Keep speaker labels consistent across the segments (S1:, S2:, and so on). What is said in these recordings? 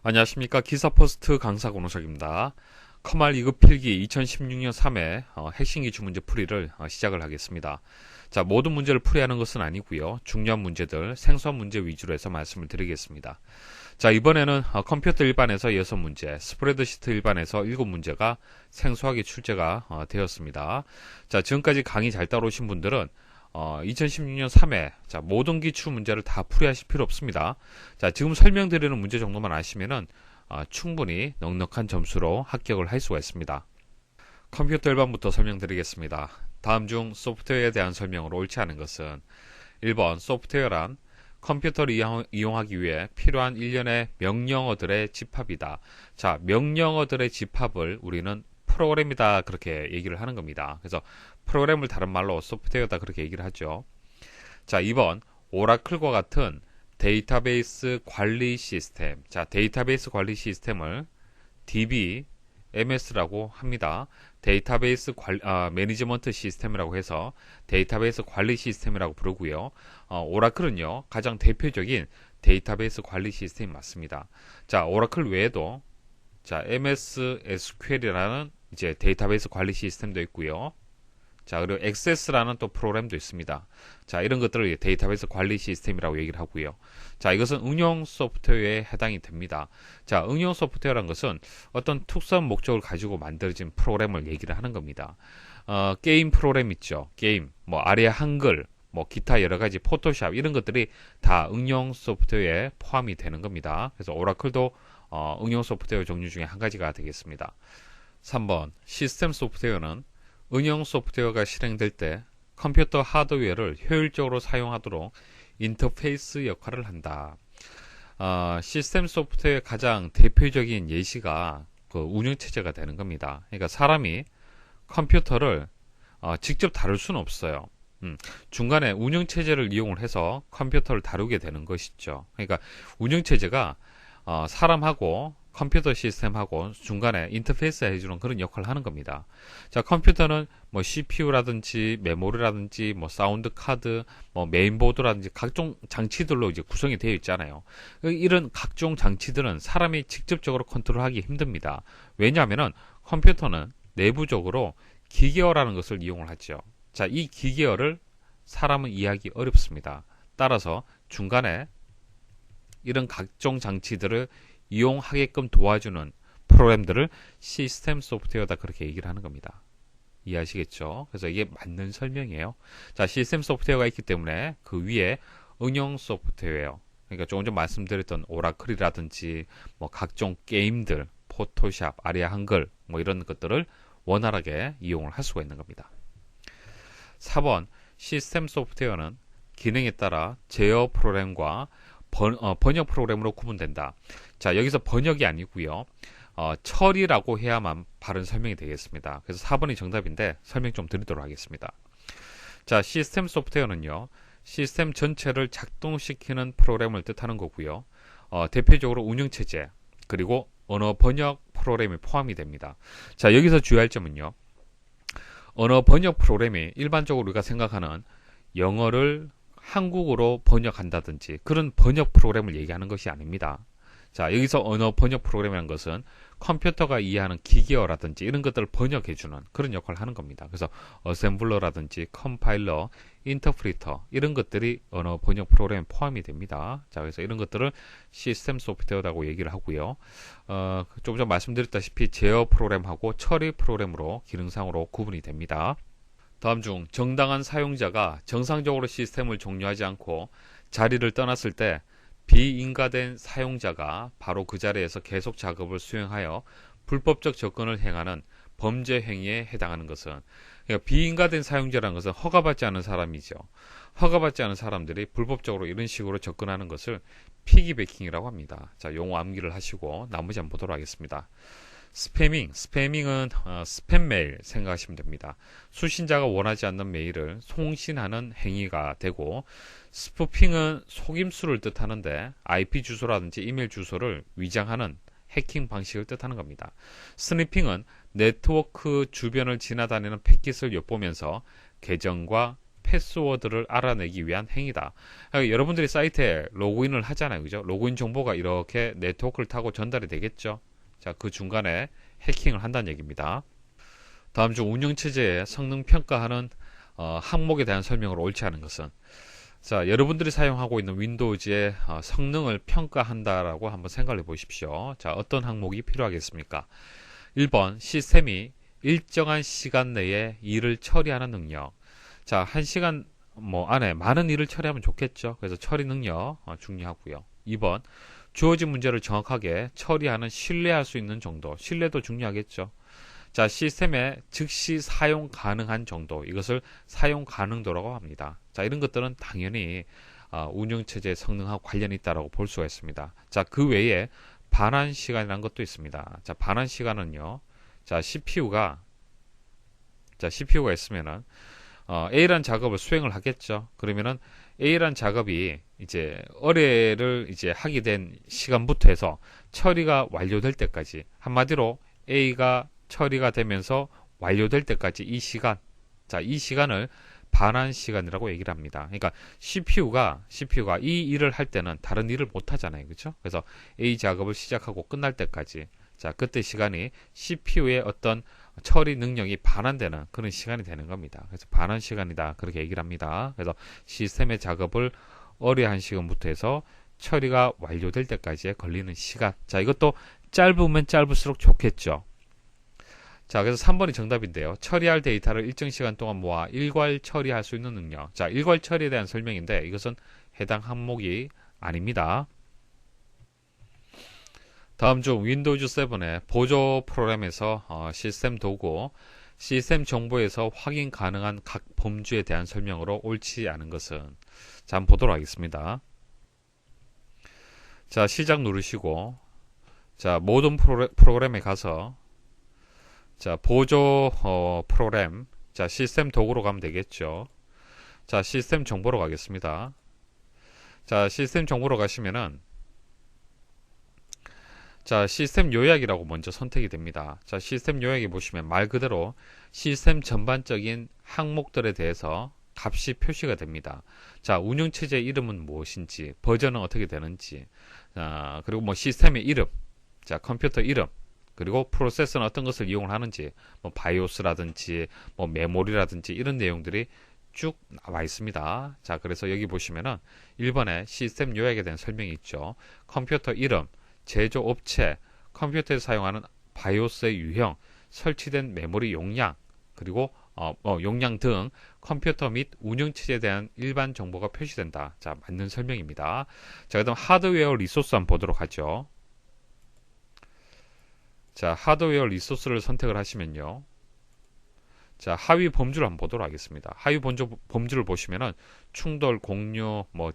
S1: 안녕하십니까. 기사포스트 강사 권호석입니다. 커말 2급 필기 2016년 3회 핵심 기출문제 풀이를 시작을 하겠습니다. 자, 모든 문제를 풀이하는 것은 아니고요. 중요한 문제들, 생소한 문제 위주로 해서 말씀을 드리겠습니다. 자, 이번에는 컴퓨터 일반에서 6문제, 스프레드시트 일반에서 7문제가 생소하게 출제가 되었습니다. 자, 지금까지 강의 잘 따라오신 분들은 2016년 3회 자, 모든 기출 문제를 다 풀이하실 필요 없습니다. 자, 지금 설명드리는 문제 정도만 아시면은 충분히 넉넉한 점수로 합격을 할 수가 있습니다. 컴퓨터 일반부터 설명드리겠습니다. 다음 중 소프트웨어에 대한 설명으로 옳지 않은 것은 1번 소프트웨어란 컴퓨터를 이용하기 위해 필요한 일련의 명령어들의 집합이다. 자, 명령어들의 집합을 우리는 프로그램이다 그렇게 얘기를 하는 겁니다. 그래서 프로그램을 다른 말로 소프트웨어다 그렇게 얘기를 하죠. 자, 2번 오라클과 같은 데이터베이스 관리 시스템. 자, 데이터베이스 관리 시스템을 DBMS라고 합니다. 데이터베이스 매니지먼트 시스템이라고 해서 데이터베이스 관리 시스템이라고 부르고요. 오라클은요, 가장 대표적인 데이터베이스 관리 시스템이 맞습니다. 자, 오라클 외에도 자, MS SQL이라는 이제 데이터베이스 관리 시스템도 있고요. 자, 그리고 액세스라는 또 프로그램도 있습니다. 자, 이런 것들을 데이터베이스 관리 시스템이라고 얘기를 하고요. 자, 이것은 응용 소프트웨어에 해당이 됩니다. 자, 응용 소프트웨어라는 것은 어떤 특수한 목적을 가지고 만들어진 프로그램을 얘기를 하는 겁니다. 게임 프로그램 있죠. 게임, 뭐 아리아 한글, 뭐 기타 여러 가지 포토샵 이런 것들이 다 응용 소프트웨어에 포함이 되는 겁니다. 그래서 오라클도 응용 소프트웨어 종류 중에 한 가지가 되겠습니다. 3번 시스템 소프트웨어는 응용 소프트웨어가 실행될 때 컴퓨터 하드웨어를 효율적으로 사용하도록 인터페이스 역할을 한다. 시스템 소프트웨어의 가장 대표적인 예시가 그 운영체제가 되는 겁니다. 그러니까 사람이 컴퓨터를 직접 다룰 수는 없어요. 중간에 운영체제를 이용을 해서 컴퓨터를 다루게 되는 것이죠. 그러니까 운영체제가 사람하고 컴퓨터 시스템하고 중간에 인터페이스 해주는 그런 역할을 하는 겁니다. 자, 컴퓨터는 뭐 CPU라든지 메모리라든지 뭐 사운드 카드, 뭐 메인보드라든지 각종 장치들로 이제 구성이 되어 있잖아요. 이런 각종 장치들은 사람이 직접적으로 컨트롤하기 힘듭니다. 왜냐하면은 컴퓨터는 내부적으로 기계어라는 것을 이용을 하죠. 자, 이 기계어를 사람은 이해하기 어렵습니다. 따라서 중간에 이런 각종 장치들을 이용하게끔 도와주는 프로그램들을 시스템 소프트웨어다 그렇게 얘기를 하는 겁니다. 이해하시겠죠? 그래서 이게 맞는 설명이에요. 자, 시스템 소프트웨어가 있기 때문에 그 위에 응용 소프트웨어, 그러니까 조금 전 말씀드렸던 오라클이라든지 뭐 각종 게임들, 포토샵, 아리아 한글 뭐 이런 것들을 원활하게 이용을 할 수가 있는 겁니다. 4번 시스템 소프트웨어는 기능에 따라 제어 프로그램과 번역 프로그램으로 구분된다. 자, 여기서 번역이 아니고요. 처리라고 해야만 바른 설명이 되겠습니다. 그래서 4번이 정답인데 설명 좀 드리도록 하겠습니다. 자, 시스템 소프트웨어는요. 시스템 전체를 작동시키는 프로그램을 뜻하는 거고요. 대표적으로 운영체제 그리고 언어 번역 프로그램이 포함이 됩니다. 자, 여기서 주의할 점은요. 언어 번역 프로그램이 일반적으로 우리가 생각하는 영어를 한국어로 번역한다든지 그런 번역 프로그램을 얘기하는 것이 아닙니다. 자, 여기서 언어 번역 프로그램이라는 것은 컴퓨터가 이해하는 기계어라든지 이런 것들을 번역해주는 그런 역할을 하는 겁니다. 그래서 어셈블러라든지 컴파일러, 인터프리터 이런 것들이 언어 번역 프로그램에 포함이 됩니다. 자, 그래서 이런 것들을 시스템 소프트웨어라고 얘기를 하고요. 조금 전 말씀드렸다시피 제어 프로그램하고 처리 프로그램으로 기능상으로 구분이 됩니다. 다음 중 정당한 사용자가 정상적으로 시스템을 종료하지 않고 자리를 떠났을 때 비인가된 사용자가 바로 그 자리에서 계속 작업을 수행하여 불법적 접근을 행하는 범죄 행위에 해당하는 것은, 그러니까 비인가된 사용자라는 것은 허가받지 않은 사람이죠. 허가받지 않은 사람들이 불법적으로 이런 식으로 접근하는 것을 피기배킹이라고 합니다. 자, 용어 암기를 하시고 나머지 한번 보도록 하겠습니다. 스패밍은 스팸 메일 생각하시면 됩니다. 수신자가 원하지 않는 메일을 송신하는 행위가 되고, 스푸핑은 속임수를 뜻하는데 IP 주소라든지 이메일 주소를 위장하는 해킹 방식을 뜻하는 겁니다. 스니핑은 네트워크 주변을 지나다니는 패킷을 엿보면서 계정과 패스워드를 알아내기 위한 행위다. 그러니까 여러분들이 사이트에 로그인을 하잖아요. 그죠? 로그인 정보가 이렇게 네트워크를 타고 전달이 되겠죠. 자, 그 중간에 해킹을 한다는 얘기입니다. 다음 중 운영체제의 성능 평가하는 항목에 대한 설명으로 옳지 않은 것은, 자, 여러분들이 사용하고 있는 윈도우즈의 성능을 평가한다라고 한번 생각해 보십시오. 자, 어떤 항목이 필요하겠습니까? 1번, 시스템이 일정한 시간 내에 일을 처리하는 능력. 자, 1시간 안에 많은 일을 처리하면 좋겠죠. 그래서 처리 능력 중요하고요. 2번, 주어진 문제를 정확하게 처리하는 신뢰할 수 있는 정도. 신뢰도 중요하겠죠. 자, 시스템에 즉시 사용 가능한 정도, 이것을 사용 가능도라고 합니다. 자, 이런 것들은 당연히 운영체제의 성능하고 관련이 있다고 볼 수가 있습니다. 자, 그 외에 반환 시간이라는 것도 있습니다. 자, 반환 시간은요, 자, CPU가 있으면은 A란 작업을 수행을 하겠죠. 그러면은 A란 작업이 이제 의뢰를 이제 하게 된 시간부터 해서 처리가 완료될 때까지, 한마디로 A가 처리가 되면서 완료될 때까지 이 시간, 자, 이 시간을 반환 시간이라고 얘기를 합니다. 그러니까 CPU가 이 일을 할 때는 다른 일을 못 하잖아요. 그렇죠? 그래서 A 작업을 시작하고 끝날 때까지, 자, 그때 시간이 CPU의 어떤 처리 능력이 반환되는 그런 시간이 되는 겁니다. 그래서 반환 시간이다, 그렇게 얘기를 합니다. 그래서 시스템의 작업을 의뢰한 시간부터 해서 처리가 완료될 때까지의 걸리는 시간. 자, 이것도 짧으면 짧을수록 좋겠죠. 자, 그래서 3번이 정답인데요. 처리할 데이터를 일정 시간 동안 모아 일괄 처리할 수 있는 능력. 자, 일괄 처리에 대한 설명인데 이것은 해당 항목이 아닙니다. 다음 중 윈도우즈 7의 보조 프로그램에서 시스템 도구, 시스템 정보에서 확인 가능한 각 범주에 대한 설명으로 옳지 않은 것은, 자, 한번 보도록 하겠습니다. 자, 시작 누르시고, 자, 모든 프로그램에 가서, 자, 보조 프로그램, 자, 시스템 도구로 가면 되겠죠. 자, 시스템 정보로 가겠습니다. 자, 시스템 정보로 가시면은, 자, 시스템 요약이라고 먼저 선택이 됩니다. 자, 시스템 요약에 보시면 말 그대로 시스템 전반적인 항목들에 대해서 값이 표시가 됩니다. 자, 운영체제 이름은 무엇인지, 버전은 어떻게 되는지, 그리고 뭐 시스템의 이름, 자, 컴퓨터 이름, 그리고 프로세서는 어떤 것을 이용을 하는지, 뭐 바이오스라든지, 뭐 메모리라든지 이런 내용들이 쭉 나와 있습니다. 자, 그래서 여기 보시면은 1번에 시스템 요약에 대한 설명이 있죠. 컴퓨터 이름, 제조업체, 컴퓨터에 사용하는 바이오스의 유형, 설치된 메모리 용량, 그리고 용량 등 컴퓨터 및 운영체제에 대한 일반 정보가 표시된다. 자, 맞는 설명입니다. 자, 그다음 하드웨어 리소스 한번 보도록 하죠. 자, 하드웨어 리소스를 선택을 하시면요. 자, 하위 범주를 한번 보도록 하겠습니다. 하위 범주를 보시면은 충돌, 공유, 뭐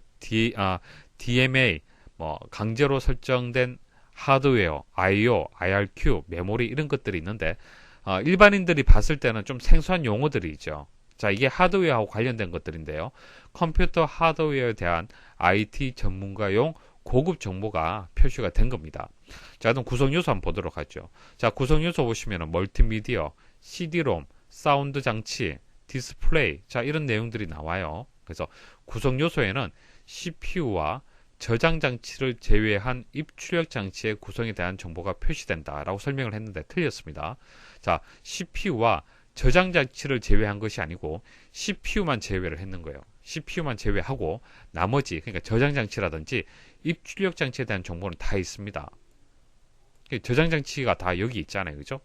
S1: DMA, 뭐 강제로 설정된 하드웨어, I/O, IRQ, 메모리 이런 것들이 있는데 일반인들이 봤을 때는 좀 생소한 용어들이 있죠. 자, 이게 하드웨어하고 관련된 것들인데요. 컴퓨터 하드웨어에 대한 IT 전문가용 고급 정보가 표시가 된 겁니다. 자, 그럼 구성 요소 한번 보도록 하죠. 자, 구성 요소 보시면은 멀티미디어, CD-롬, 사운드 장치, 디스플레이, 자, 이런 내용들이 나와요. 그래서 구성 요소에는 CPU와 저장 장치를 제외한 입출력 장치의 구성에 대한 정보가 표시된다라고 설명을 했는데 틀렸습니다. 자, CPU와 저장 장치를 제외한 것이 아니고 CPU만 제외를 했는 거예요. CPU만 제외하고 나머지, 그러니까 저장 장치라든지 입출력 장치에 대한 정보는 다 있습니다. 저장 장치가 다 여기 있잖아요. 그죠?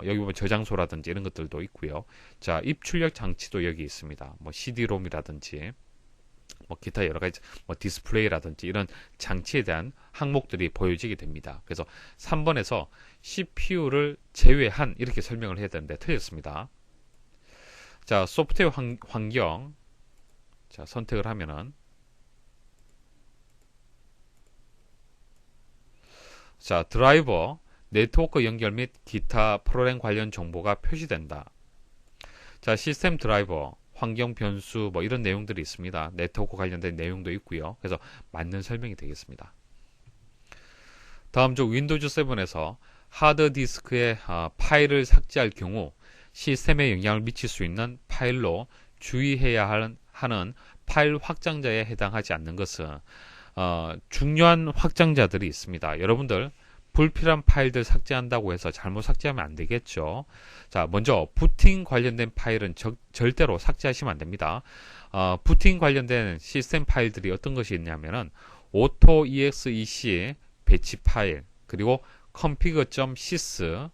S1: 여기 보면 저장소라든지 이런 것들도 있고요. 자, 입출력 장치도 여기 있습니다. 뭐 CD-롬이라든지 뭐 기타 여러 가지 뭐 디스플레이라든지 이런 장치에 대한 항목들이 보여지게 됩니다. 그래서 3번에서 CPU를 제외한 이렇게 설명을 해야 되는데 틀렸습니다. 자, 소프트웨어 환경, 자, 선택을 하면은, 자, 드라이버, 네트워크 연결 및 기타 프로그램 관련 정보가 표시된다. 자, 시스템 드라이버, 환경 변수 뭐 이런 내용들이 있습니다. 네트워크 관련된 내용도 있고요. 그래서 맞는 설명이 되겠습니다. 다음 중 윈도우즈 7에서 하드디스크에 파일을 삭제할 경우 시스템에 영향을 미칠 수 있는 파일로 주의해야 하는 하는 파일 확장자에 해당하지 않는 것은 중요한 확장자들이 있습니다. 여러분들 불필요한 파일들 삭제한다고 해서 잘못 삭제하면 안 되겠죠. 자, 먼저 부팅 관련된 파일은 절대로 삭제하시면 안 됩니다. 부팅 관련된 시스템 파일들이 어떤 것이 있냐면은 auto.exe 배치 파일, 그리고 config.sys,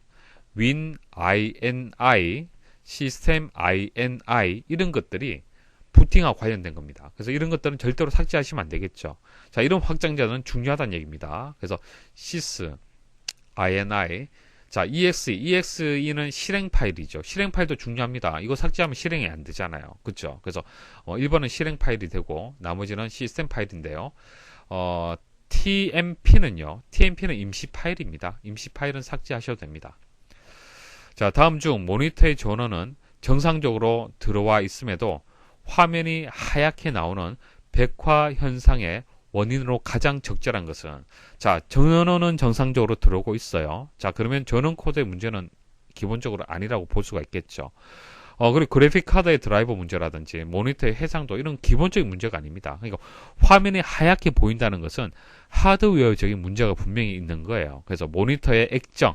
S1: win.ini, system.ini 이런 것들이 부팅하고 관련된 겁니다. 그래서 이런 것들은 절대로 삭제하시면 안 되겠죠. 자, 이런 확장자는 중요하다는 얘기입니다. 그래서 sys, ini, 자, exe는 실행 파일이죠. 실행 파일도 중요합니다. 이거 삭제하면 실행이 안 되잖아요. 그렇죠? 그래서 1번은 실행 파일이 되고 나머지는 시스템 파일인데요. tmp는요. tmp는 임시 파일입니다. 임시 파일은 삭제하셔도 됩니다. 자, 다음 중 모니터의 전원은 정상적으로 들어와 있음에도 화면이 하얗게 나오는 백화 현상의 원인으로 가장 적절한 것은, 자, 전원은 정상적으로 들어오고 있어요. 자, 그러면 전원 코드의 문제는 기본적으로 아니라고 볼 수가 있겠죠. 그리고 그래픽 카드의 드라이버 문제라든지 모니터의 해상도, 이런 기본적인 문제가 아닙니다. 그러니까 화면이 하얗게 보인다는 것은 하드웨어적인 문제가 분명히 있는 거예요. 그래서 모니터의 액정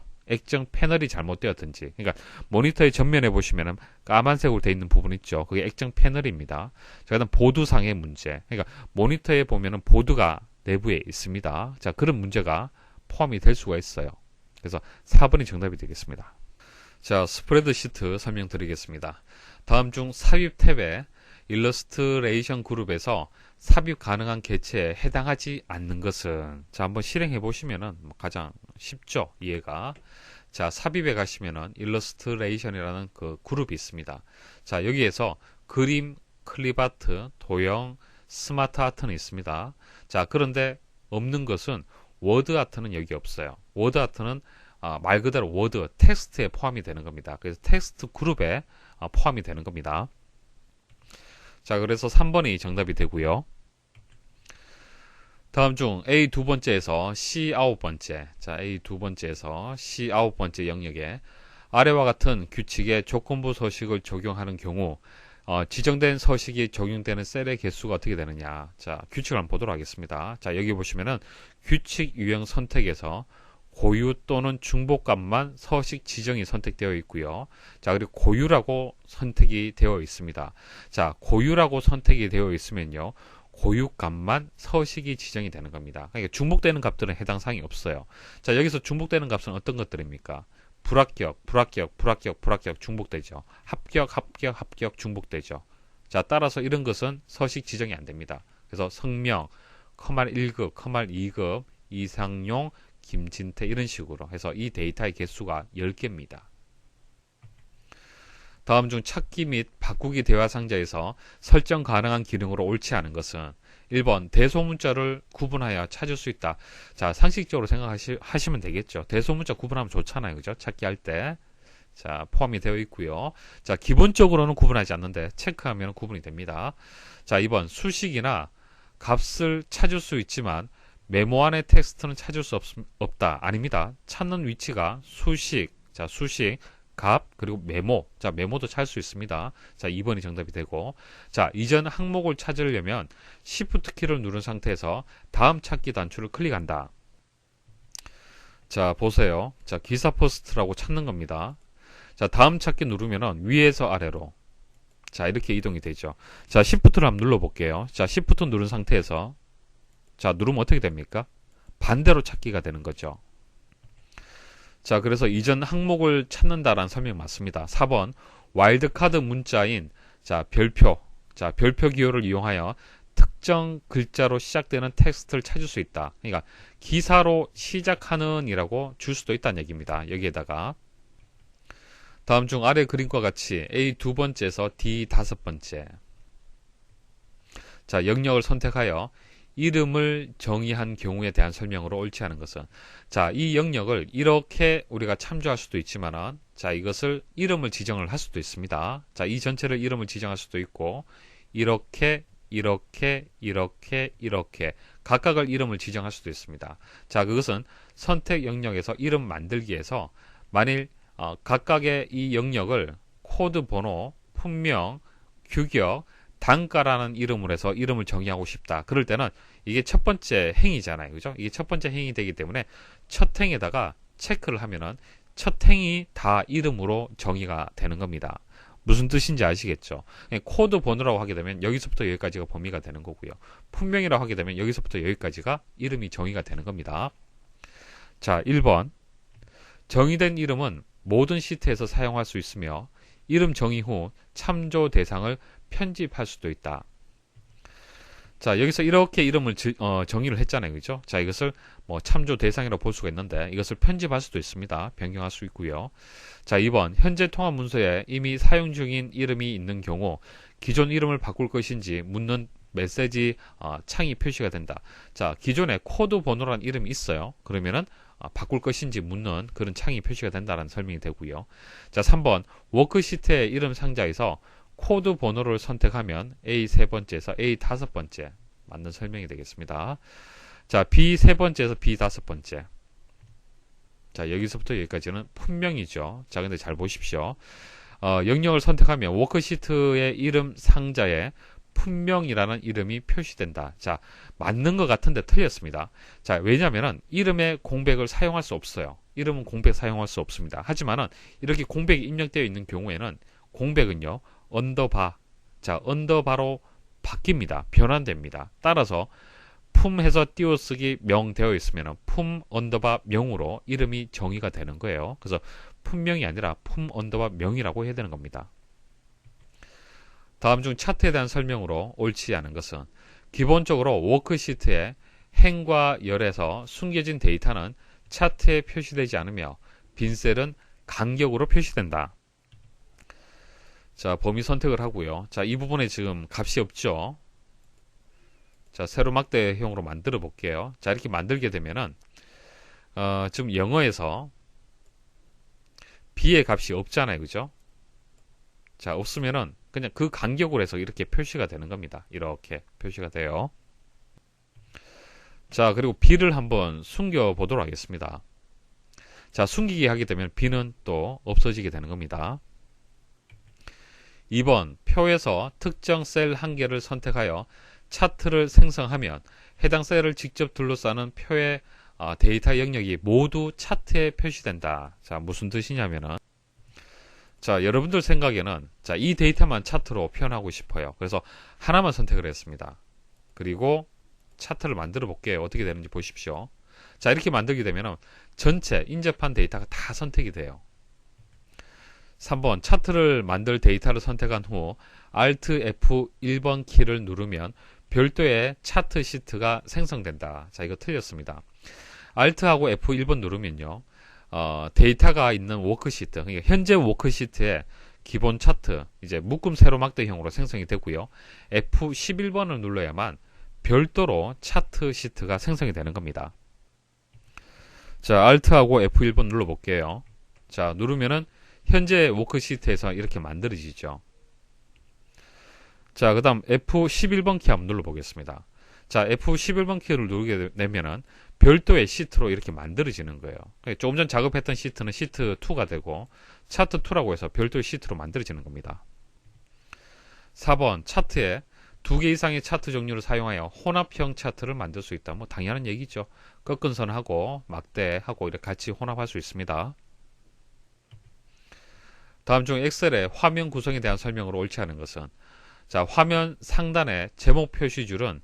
S1: 패널이 잘못되었든지, 그러니까 모니터의 전면에 보시면은 까만색으로 되어 있는 부분 있죠. 그게 액정 패널입니다. 자, 그다음 보드상의 문제. 그러니까 모니터에 보면은 보드가 내부에 있습니다. 자, 그런 문제가 포함이 될 수가 있어요. 그래서 4번이 정답이 되겠습니다. 자, 스프레드 시트 설명드리겠습니다. 다음 중 삽입 탭에 일러스트레이션 그룹에서 삽입 가능한 개체에 해당하지 않는 것은, 자, 한번 실행해 보시면은 가장 쉽죠, 이해가. 자, 삽입에 가시면은 일러스트레이션이라는 그 그룹이 있습니다. 자, 여기에서 그림, 클립아트, 도형, 스마트 아트는 있습니다. 자, 그런데 없는 것은 워드 아트는 여기 없어요. 워드 아트는 말 그대로 워드, 텍스트에 포함이 되는 겁니다. 그래서 텍스트 그룹에 포함이 되는 겁니다. 자, 그래서 3번이 정답이 되고요. 다음 중 A 두 번째에서 C 아홉 번째, 자, A 두 번째에서 C 아홉 번째 영역에 아래와 같은 규칙의 조건부 서식을 적용하는 경우 지정된 서식이 적용되는 셀의 개수가 어떻게 되느냐. 자, 규칙을 한번 보도록 하겠습니다. 자, 여기 보시면은 규칙 유형 선택에서 고유 또는 중복값만 서식 지정이 선택되어 있고요. 자, 그리고 고유라고 선택이 되어 있습니다. 자, 고유라고 선택이 되어 있으면요, 고유값만 서식이 지정이 되는 겁니다. 그러니까 중복되는 값들은 해당 사항이 없어요. 자, 여기서 중복되는 값은 어떤 것들입니까? 불합격, 중복되죠. 합격, 중복되죠. 자, 따라서 이런 것은 서식 지정이 안 됩니다. 그래서 성명, 커말 1급, 커말 2급, 이상용, 김진태, 이런 식으로 해서 이 데이터의 개수가 10개입니다. 다음 중 찾기 및 바꾸기 대화 상자에서 설정 가능한 기능으로 옳지 않은 것은 1번 대소문자를 구분하여 찾을 수 있다. 자, 상식적으로 생각하시면 되겠죠. 대소문자 구분하면 좋잖아요. 그죠? 찾기 할 때. 자, 포함이 되어 있고요. 자, 기본적으로는 구분하지 않는데 체크하면 구분이 됩니다. 자, 2번 수식이나 값을 찾을 수 있지만 메모 안의 텍스트는 찾을 수 없다. 아닙니다. 찾는 위치가 수식, 자, 수식, 값, 그리고 메모. 자, 메모도 찾을 수 있습니다. 자, 2번이 정답이 되고. 자, 이전 항목을 찾으려면 Shift 키를 누른 상태에서 다음 찾기 단추를 클릭한다. 자, 보세요. 자, 기사 포스트라고 찾는 겁니다. 자, 다음 찾기 누르면은 위에서 아래로. 자, 이렇게 이동이 되죠. 자, Shift를 한번 눌러볼게요. 자, Shift 누른 상태에서 자, 누르면 어떻게 됩니까? 반대로 찾기가 되는 거죠. 자, 그래서 이전 항목을 찾는다라는 설명 맞습니다. 4번 와일드카드 문자인 자, 별표. 자, 별표 기호를 이용하여 특정 글자로 시작되는 텍스트를 찾을 수 있다. 그러니까 기사로 시작하는 이라고 줄 수도 있다는 얘기입니다. 여기에다가 다음 중 아래 그림과 같이 A 두 번째에서 D 다섯 번째. 자, 영역을 선택하여 이름을 정의한 경우에 대한 설명으로 옳지 않은 것은, 자, 이 영역을 이렇게 우리가 참조할 수도 있지만은, 자, 이것을 이름을 지정을 할 수도 있습니다. 자, 이 전체를 이름을 지정할 수도 있고, 이렇게 각각을 이름을 지정할 수도 있습니다. 자, 그것은 선택 영역에서 이름 만들기에서 만일 각각의 이 영역을 코드 번호, 품명, 규격, 단가라는 이름으로 해서 이름을 정의하고 싶다. 그럴 때는 이게 첫 번째 행위잖아요. 그죠? 이게 첫 번째 행위 되기 때문에 첫 행에다가 체크를 하면은 첫 행이 다 이름으로 정의가 되는 겁니다. 무슨 뜻인지 아시겠죠? 코드 번호라고 하게 되면 여기서부터 여기까지가 범위가 되는 거고요. 품명이라고 하게 되면 여기서부터 여기까지가 이름이 정의가 되는 겁니다. 자, 1번. 정의된 이름은 모든 시트에서 사용할 수 있으며 이름 정의 후 참조 대상을 편집할 수도 있다. 자, 여기서 이렇게 이름을 정의를 했잖아요. 그죠? 자, 이것을 뭐 참조 대상이라고 볼 수가 있는데 이것을 편집할 수도 있습니다. 변경할 수 있고요. 자, 2번. 현재 통합 문서에 이미 사용 중인 이름이 있는 경우 기존 이름을 바꿀 것인지 묻는 메시지 창이 표시가 된다. 자, 기존에 코드 번호라는 이름이 있어요. 그러면은 바꿀 것인지 묻는 그런 창이 표시가 된다는 설명이 되고요. 자, 3번. 워크시트의 이름 상자에서 코드 번호를 선택하면 A 세 번째에서 A 다섯 번째 맞는 설명이 되겠습니다. 자, B 세 번째에서 B 다섯 번째. 자, 여기서부터 여기까지는 품명이죠. 자, 근데 잘 보십시오. 영역을 선택하면 워크시트의 이름 상자에 품명이라는 이름이 표시된다. 자, 맞는 것 같은데 틀렸습니다. 자, 왜냐면은 이름에 공백을 사용할 수 없어요. 이름은 공백 사용할 수 없습니다. 하지만은 이렇게 공백이 입력되어 있는 경우에는 공백은요, 언더바, 자, 언더바로 바뀝니다. 변환됩니다. 따라서 품해서 띄어쓰기 명 되어 있으면 품 언더바 명으로 이름이 정의가 되는 거예요. 그래서 품명이 아니라 품 언더바 명이라고 해야 되는 겁니다. 다음 중 차트에 대한 설명으로 옳지 않은 것은 기본적으로 워크시트의 행과 열에서 숨겨진 데이터는 차트에 표시되지 않으며 빈 셀은 간격으로 표시된다. 자, 범위 선택을 하고요. 자, 이 부분에 지금 값이 없죠. 자, 세로 막대형으로 만들어 볼게요. 자, 이렇게 만들게 되면은 지금 영어에서 B의 값이 없잖아요. 그죠? 자, 없으면은 그냥 그 간격으로 해서 이렇게 표시가 되는 겁니다. 이렇게 표시가 돼요. 자, 그리고 B를 한번 숨겨 보도록 하겠습니다. 자, 숨기게 하게 되면 B는 또 없어지게 되는 겁니다. 2번, 표에서 특정 셀 한 개를 선택하여 차트를 생성하면 해당 셀을 직접 둘러싸는 표의 데이터 영역이 모두 차트에 표시된다. 자, 무슨 뜻이냐면은, 자, 여러분들 생각에는, 자, 이 데이터만 차트로 표현하고 싶어요. 그래서 하나만 선택을 했습니다. 그리고 차트를 만들어 볼게요. 어떻게 되는지 보십시오. 자, 이렇게 만들게 되면은 전체 인접한 데이터가 다 선택이 돼요. 3번, 차트를 만들 데이터를 선택한 후 Alt F1번 키를 누르면 별도의 차트 시트가 생성된다. 자, 이거 틀렸습니다. Alt하고 F1번 누르면요, 데이터가 있는 워크시트, 그러니까 현재 워크시트의 기본 차트, 이제 묶음 세로 막대형으로 생성이 되고요. F11번을 눌러야만 별도로 차트 시트가 생성이 되는 겁니다. 자, Alt하고 F1번 눌러볼게요. 자, 누르면은 현재 워크시트에서 이렇게 만들어지죠. 자, 그 다음 F11번 키 한번 눌러보겠습니다. 자, F11번 키를 누르게 되면은 별도의 시트로 이렇게 만들어지는 거예요. 조금 전 작업했던 시트는 시트 2가 되고 차트 2라고 해서 별도의 시트로 만들어지는 겁니다. 4번, 차트에 2개 이상의 차트 종류를 사용하여 혼합형 차트를 만들 수 있다. 뭐 당연한 얘기죠. 꺾은 선하고 막대하고 이렇게 같이 혼합할 수 있습니다. 다음 중 엑셀의 화면 구성에 대한 설명으로 옳지 않은 것은, 자, 화면 상단의 제목 표시줄은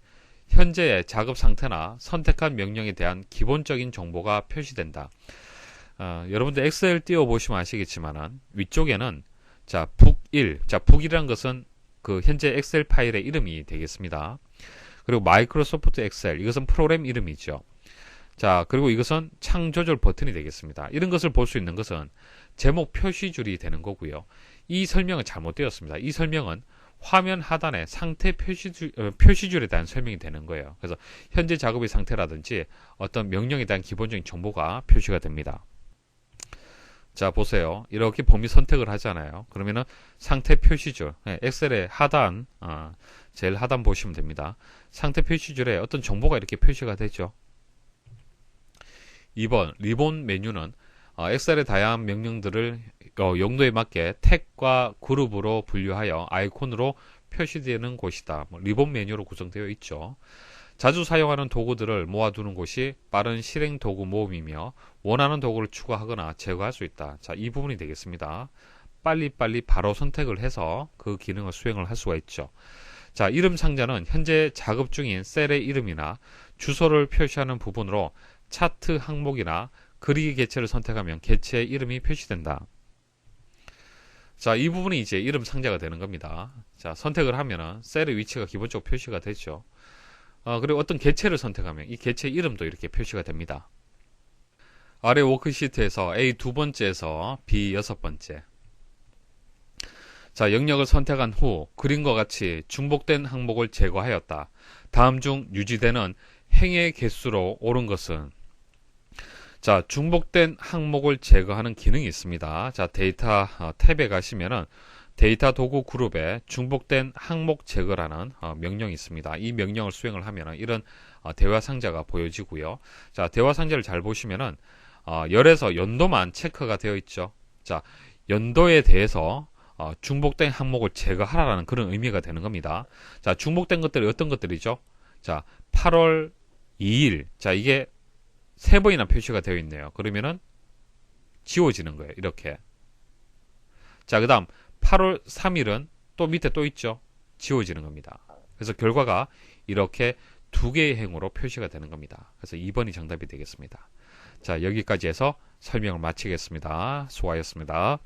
S1: 현재의 작업 상태나 선택한 명령에 대한 기본적인 정보가 표시된다. 여러분들 엑셀 띄워보시면 아시겠지만은 위쪽에는 자, 북1, 자, 북이라는 것은 그 현재 엑셀 파일의 이름이 되겠습니다. 그리고 마이크로소프트 엑셀, 이것은 프로그램 이름이죠. 자, 그리고 이것은 창 조절 버튼이 되겠습니다. 이런 것을 볼 수 있는 것은 제목 표시줄이 되는 거고요. 이 설명은 잘못되었습니다. 이 설명은 화면 하단의 상태 표시줄에 대한 설명이 되는 거예요. 그래서 현재 작업의 상태라든지 어떤 명령에 대한 기본적인 정보가 표시가 됩니다. 자, 보세요. 이렇게 범위 선택을 하잖아요. 그러면은 상태 표시줄, 엑셀의 하단, 제일 하단 보시면 됩니다. 상태 표시줄에 어떤 정보가 이렇게 표시가 되죠. 2번, 리본 메뉴는 엑셀의 다양한 명령들을 용도에 맞게 택과 그룹으로 분류하여 아이콘으로 표시되는 곳이다. 리본 메뉴로 구성되어 있죠. 자주 사용하는 도구들을 모아두는 곳이 빠른 실행 도구 모음이며 원하는 도구를 추가하거나 제거할 수 있다. 자, 이 부분이 되겠습니다. 빨리빨리 바로 선택을 해서 그 기능을 수행을 할 수가 있죠. 자, 이름 상자는 현재 작업 중인 셀의 이름이나 주소를 표시하는 부분으로 차트 항목이나 그리기 객체를 선택하면 객체의 이름이 표시된다. 자, 이 부분이 이제 이름 상자가 되는 겁니다. 자, 선택을 하면은 셀의 위치가 기본적으로 표시가 되죠. 그리고 어떤 객체를 선택하면 이 객체 이름도 이렇게 표시가 됩니다. 아래 워크시트에서 A 두 번째에서 B 여섯 번째. 자, 영역을 선택한 후 그림과 같이 중복된 항목을 제거하였다. 다음 중 유지되는 행의 개수로 옳은 것은? 자, 중복된 항목을 제거하는 기능이 있습니다. 자, 데이터 탭에 가시면은 데이터 도구 그룹에 중복된 항목 제거라는 명령이 있습니다. 이 명령을 수행을 하면은 이런 대화 상자가 보여지고요. 자, 대화 상자를 잘 보시면은 열에서 연도만 체크가 되어 있죠. 자, 연도에 대해서 중복된 항목을 제거하라는 그런 의미가 되는 겁니다. 자, 중복된 것들이 어떤 것들이죠? 자, 8월 2일. 자, 이게 3번이나 표시가 되어 있네요. 그러면은 지워지는 거예요. 이렇게. 자, 그 다음 8월 3일은 또 밑에 또 있죠. 지워지는 겁니다. 그래서 결과가 이렇게 두 개의 행으로 표시가 되는 겁니다. 그래서 2번이 정답이 되겠습니다. 자, 여기까지 해서 설명을 마치겠습니다. 수고하셨습니다.